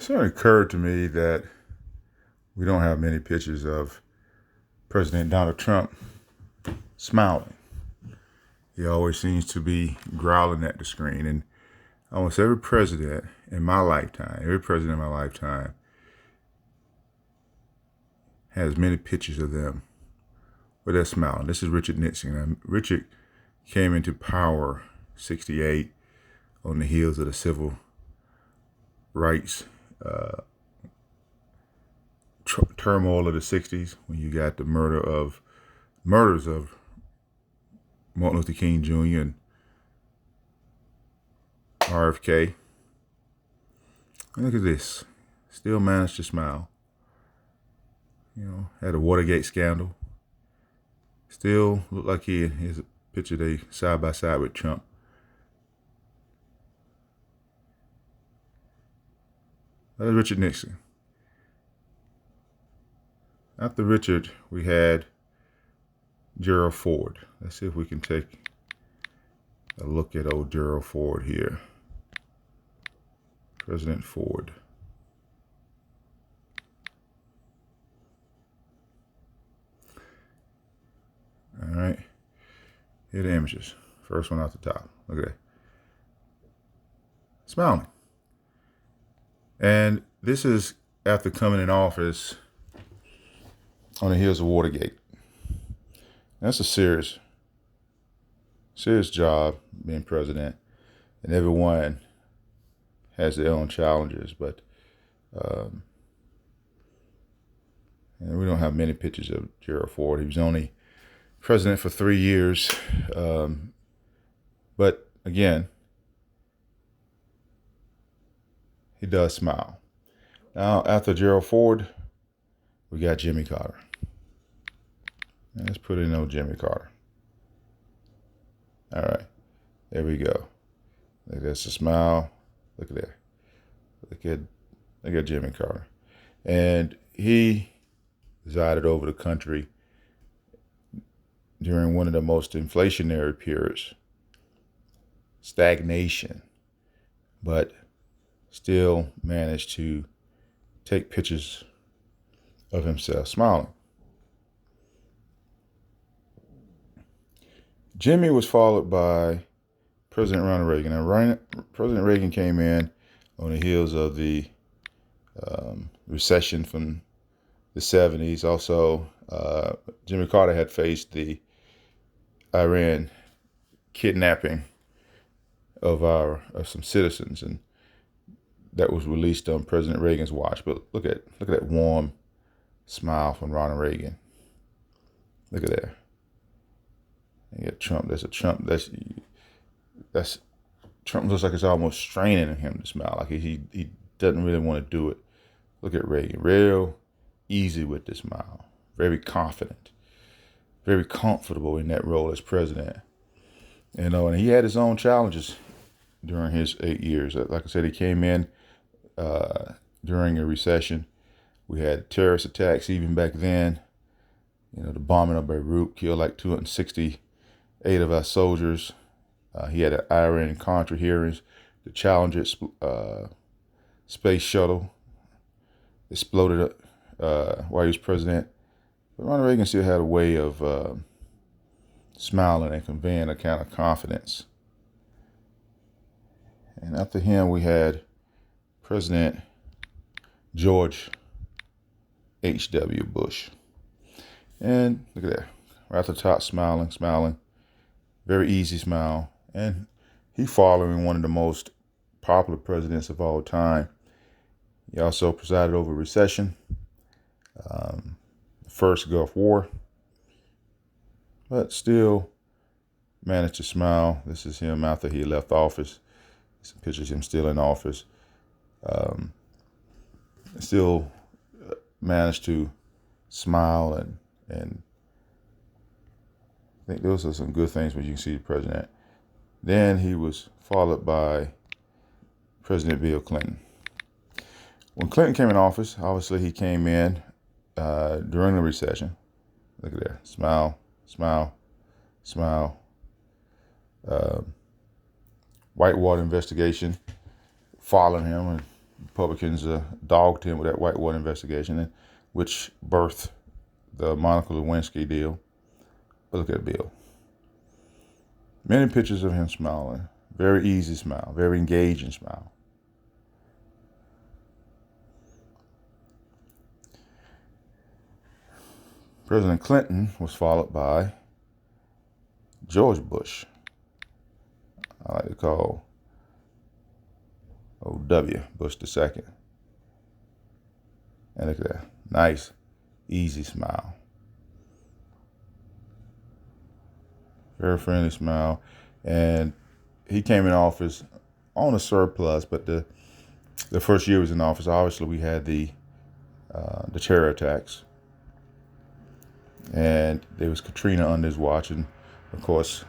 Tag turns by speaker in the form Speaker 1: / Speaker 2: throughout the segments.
Speaker 1: Sort of occurred to me that we don't have many pictures of President Donald Trump smiling. He always seems to be growling at the screen. And almost every president in my lifetime, has many pictures of them where they're smiling. This is Richard Nixon. Richard came into power 68 on the heels of the civil rights turmoil of the 60s, when you got the murders of Martin Luther King Jr. and RFK. And look at this. Still managed to smile. Had a Watergate scandal. Still looked like here's a picture they side by side with Trump. That is Richard Nixon. After Richard, we had Gerald Ford. Let's see if we can take a look at old Gerald Ford here. President Ford. All right. Here are the images. First one off the top. Look at that. Smiling. And this is after coming in office on the heels of Watergate. That's a serious job, being president, and everyone has their own challenges. But and we don't have many pictures of Gerald Ford. He was only president for 3 years, but again, he does smile. Now, after Gerald Ford, we got Jimmy Carter. And let's put in old Jimmy Carter. All right, there we go. That's a smile. Look at that. Look at Jimmy Carter. And he presided over the country during one of the most inflationary periods, stagnation, but still managed to take pictures of himself smiling. Jimmy was followed by President Ronald Reagan. And President Reagan came in on the heels of the recession from the 70s. Also, Jimmy Carter had faced the Iran kidnapping of some citizens, and that was released on President Reagan's watch. But look at that warm smile from Ronald Reagan. Look at that. You got Trump. There's a Trump. That's Trump looks like it's almost straining him to smile. Like he doesn't really want to do it. Look at Reagan. Real easy with the smile. Very confident. Very comfortable in that role as president. And he had his own challenges during his 8 years. Like I said, he came in during a recession. We had terrorist attacks even back then. The bombing of Beirut killed like 268 of our soldiers. He had an Iran-Contra hearings. The Challenger space shuttle exploded while he was president. But Ronald Reagan still had a way of smiling and conveying a kind of confidence. And after him, we had President George H.W. Bush. And look at that. Right at the top, smiling. Very easy smile. And he following one of the most popular presidents of all time. He also presided over a recession, the first Gulf War, but still managed to smile. This is him after he left office. Some pictures of him still in office. Still managed to smile, and I think those are some good things when you can see the president. Then he was followed by President Bill Clinton. When Clinton came in office, obviously he came in during the recession. Look at that. Smile. Whitewater investigation following him, and Republicans dogged him with that Whitewater investigation, which birthed the Monica Lewinsky deal. But look at Bill. Many pictures of him smiling. Very easy smile, very engaging smile. President Clinton was followed by George Bush. I like to call O.W. Bush II. And look at that. Nice, easy smile. Very friendly smile. And he came in office on a surplus, but the first year he was in office, obviously we had the terror attacks. And there was Katrina under his watch, and of course,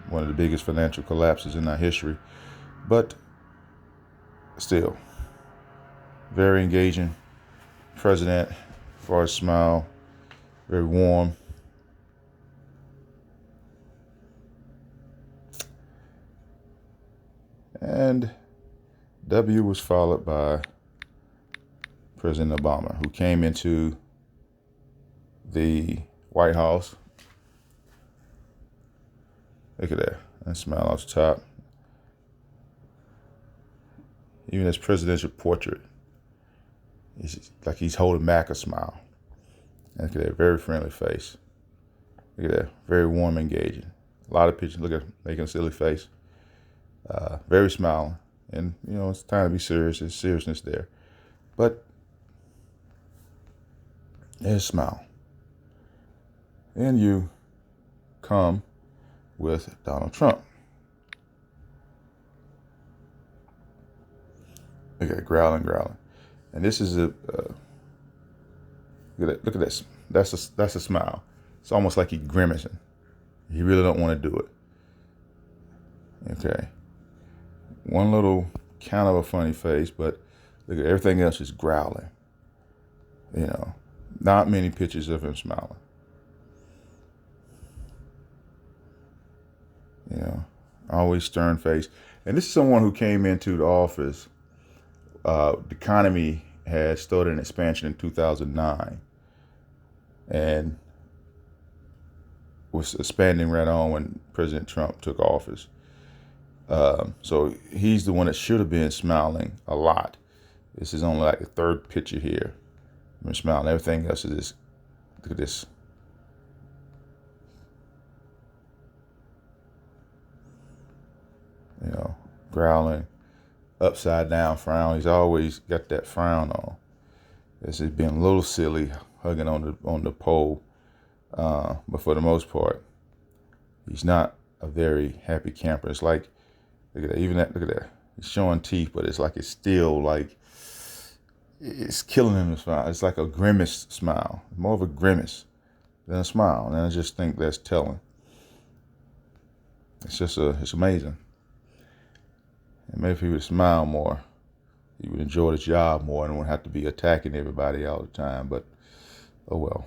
Speaker 1: one of the biggest financial collapses in our history. But still, very engaging president, as far as smile, very warm. And W was followed by President Obama, who came into the White House. Look at that. That smile off the top. Even his presidential portrait, it's like he's holding back a smile. And look at that, very friendly face. Look at that, very warm, engaging. A lot of pictures. Look at him making a silly face. Very smiling. And, it's time to be serious. There's seriousness there. But there's a smile. Then you come with Donald Trump. Look at it, growling. And this is look at this. That's a smile. It's almost like he's grimacing. He really don't want to do it. Okay. One little kind of a funny face, but look at everything else is growling. Not many pictures of him smiling. Always stern face. And this is someone who came into the office. The economy had started an expansion in 2009 and was expanding right on when President Trump took office. So he's the one that should have been smiling a lot. This is only like the third picture here. I'm smiling. Everything else is this. Look at this. Growling, upside down frown. He's always got that frown on. This is being a little silly, hugging on the pole. But for the most part, he's not a very happy camper. It's like, look at that. Even that. Look at that. He's showing teeth, but it's like it's still like it's killing him to smile. It's like a grimace smile, more of a grimace than a smile. And I just think that's telling. It's amazing. And maybe if he would smile more, he would enjoy the job more and wouldn't have to be attacking everybody all the time. But, oh well.